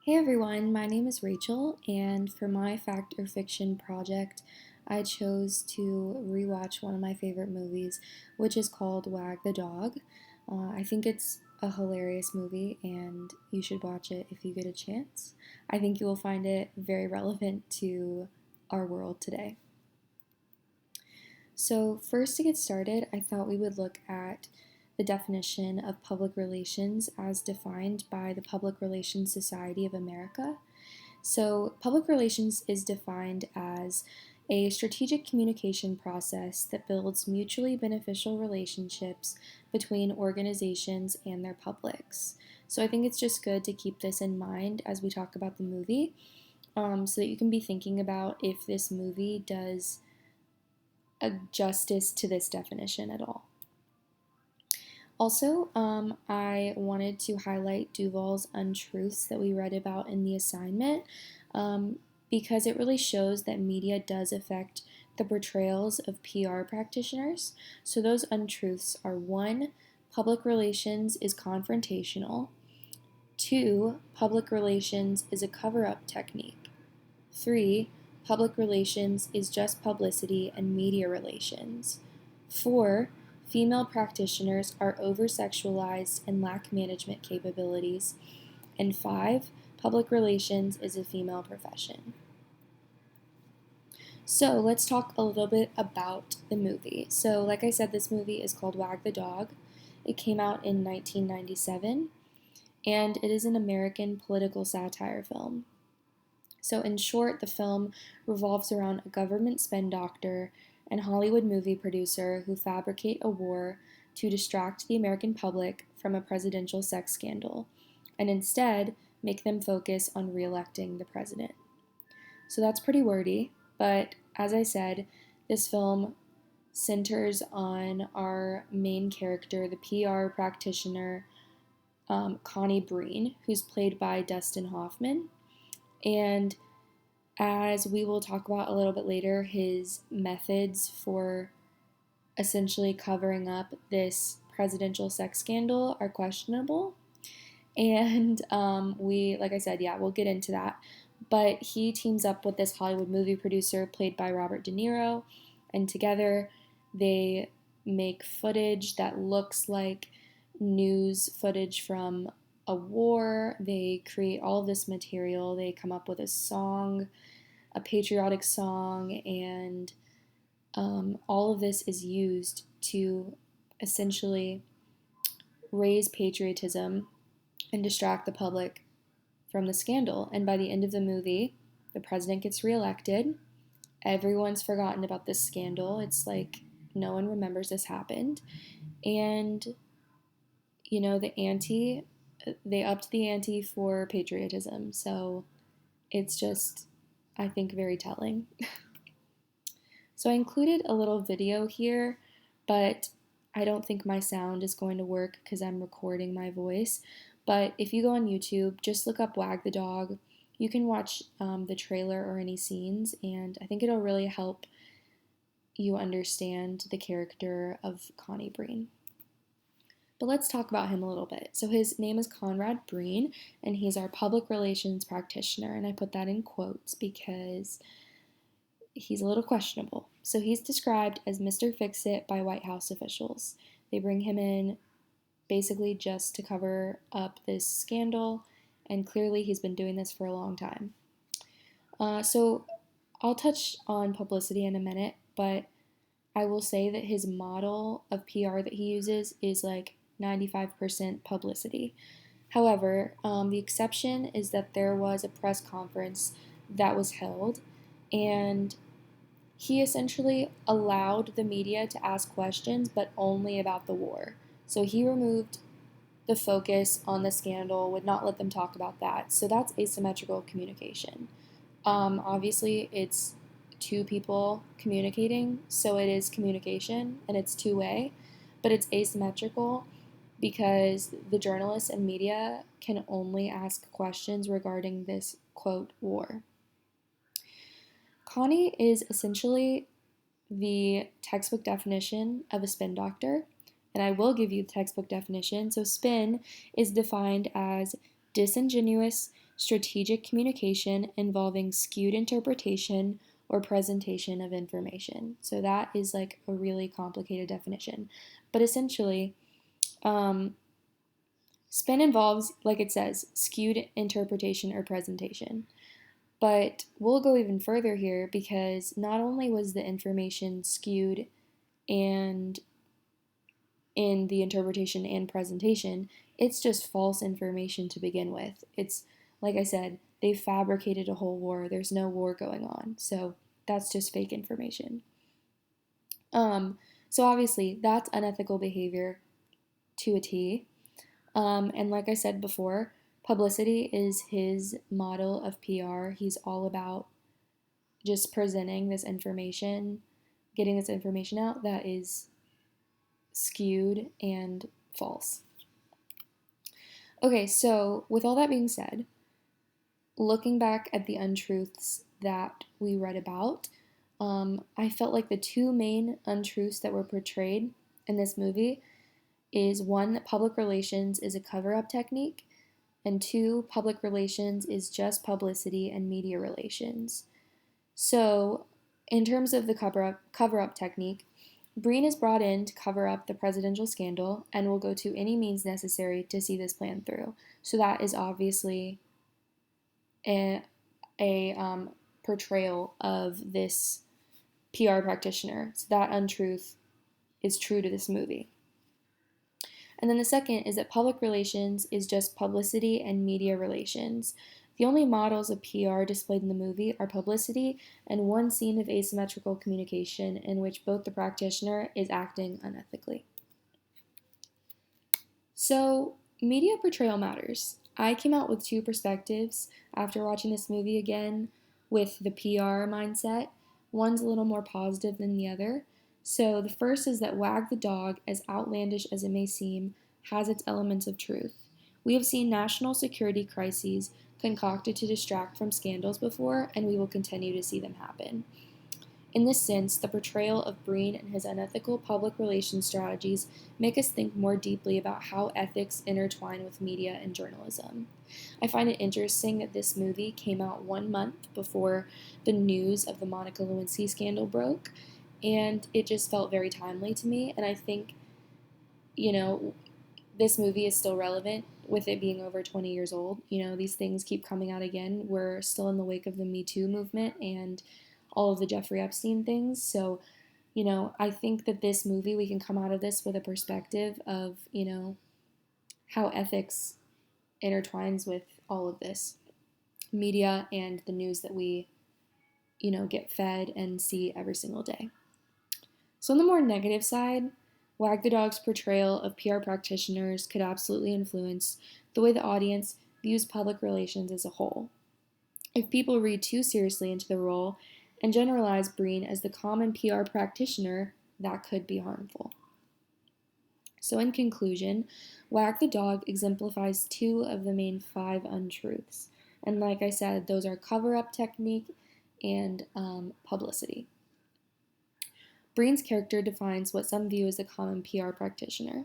Hey everyone, my name is Rachel, and for my fact or fiction project, I chose to rewatch one of my favorite movies, which is called Wag the Dog. I think it's a hilarious movie, and you should watch it if you get a chance. I think you will find it very relevant to our world today. So, first to get started, I thought we would look at the definition of public relations as defined by the Public Relations Society of America. So, public relations is defined as a strategic communication process that builds mutually beneficial relationships between organizations and their publics. So, I think it's just good to keep this in mind as we talk about the movie, so that you can be thinking about if this movie does a justice to this definition at all. Also, I wanted to highlight Duvall's untruths that we read about in the assignment because it really shows that media does affect the portrayals of PR practitioners. So, those untruths are one, public relations is confrontational, two, public relations is a cover up technique, three, public relations is just publicity and media relations, four, female practitioners are over-sexualized and lack management capabilities. And five, public relations is a female profession. So let's talk a little bit about the movie. So like I said, this movie is called Wag the Dog. It came out in 1997, and it is an American political satire film. So in short, the film revolves around a government spin doctor and Hollywood movie producer who fabricate a war to distract the American public from a presidential sex scandal and instead make them focus on re-electing the president. So that's pretty wordy, but as I said, this film centers on our main character, the PR practitioner, Connie Breen, who's played by Dustin Hoffman. And as we will talk about a little bit later, his methods for essentially covering up this presidential sex scandal are questionable. And like I said, yeah, we'll get into that. But he teams up with this Hollywood movie producer played by Robert De Niro, and together they make footage that looks like news footage from a war. They create all of this material. They come up with a song, a patriotic song, and all of this is used to essentially raise patriotism and distract the public from the scandal. And by the end of the movie, the president gets reelected. Everyone's forgotten about this scandal. It's like no one remembers this happened. And, you know, they upped the ante for patriotism. So it's just, I think, very telling. So I included a little video here, but I don't think my sound is going to work because I'm recording my voice. But if you go on YouTube, just look up Wag the Dog. You can watch the trailer or any scenes, and I think it'll really help you understand the character of Connie Breen. But let's talk about him a little bit. So his name is Conrad Breen, and he's our public relations practitioner, and I put that in quotes because he's a little questionable. So he's described as Mr. Fix-It by White House officials. They bring him in basically just to cover up this scandal, and clearly he's been doing this for a long time. So I'll touch on publicity in a minute, but I will say that his model of PR that he uses is like 95% publicity. However, the exception is that there was a press conference that was held, and he essentially allowed the media to ask questions, but only about the war. So he removed the focus on the scandal, would not let them talk about that. So that's asymmetrical communication. Obviously, it's two people communicating, so it is communication and it's two-way, but it's asymmetrical because the journalists and media can only ask questions regarding this, quote, war. Connie is essentially the textbook definition of a spin doctor, and I will give you the textbook definition. So spin is defined as disingenuous, strategic communication involving skewed interpretation or presentation of information. So that is like a really complicated definition. But essentially, spin involves, like it says, skewed interpretation or presentation. But we'll go even further here because not only was the information skewed and in the interpretation and presentation, it's just false information to begin with. It's, like I said, they fabricated a whole war. There's no war going on. So that's just fake information. So obviously, that's unethical behavior to a T. And like I said before, publicity is his model of PR. He's all about just presenting this information, getting this information out that is skewed and false. Okay, so with all that being said, looking back at the untruths that we read about, I felt like the two main untruths that were portrayed in this movie is one, that public relations is a cover-up technique, and two, public relations is just publicity and media relations. So, in terms of the cover-up technique, Breen is brought in to cover up the presidential scandal and will go to any means necessary to see this plan through. So that is obviously a portrayal of this PR practitioner. So that untruth is true to this movie. And then the second is that public relations is just publicity and media relations. The only models of PR displayed in the movie are publicity and one scene of asymmetrical communication in which both the practitioner is acting unethically. So, media portrayal matters. I came out with two perspectives after watching this movie again with the PR mindset. One's a little more positive than the other. So, the first is that Wag the Dog, as outlandish as it may seem, has its elements of truth. We have seen national security crises concocted to distract from scandals before, and we will continue to see them happen. In this sense, the portrayal of Breen and his unethical public relations strategies make us think more deeply about how ethics intertwine with media and journalism. I find it interesting that this movie came out 1 month before the news of the Monica Lewinsky scandal broke, and it just felt very timely to me, and I think, this movie is still relevant with it being over 20 years old. These things keep coming out again. We're still in the wake of the Me Too movement and all of the Jeffrey Epstein things. So, I think that this movie, we can come out of this with a perspective of, how ethics intertwines with all of this media and the news that we, get fed and see every single day. So on the more negative side, Wag the Dog's portrayal of PR practitioners could absolutely influence the way the audience views public relations as a whole. If people read too seriously into the role and generalize Breen as the common PR practitioner, that could be harmful. So in conclusion, Wag the Dog exemplifies two of the main 5 untruths. And like I said, those are cover-up technique and publicity. Breen's character defines what some view as a common PR practitioner,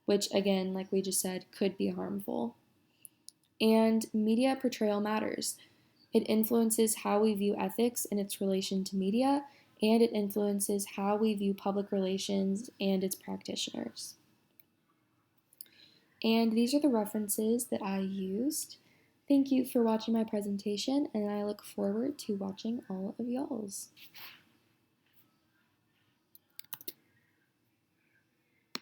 which again, like we just said, could be harmful. And media portrayal matters. It influences how we view ethics in its relation to media, and it influences how we view public relations and its practitioners. And these are the references that I used. Thank you for watching my presentation, and I look forward to watching all of y'all's.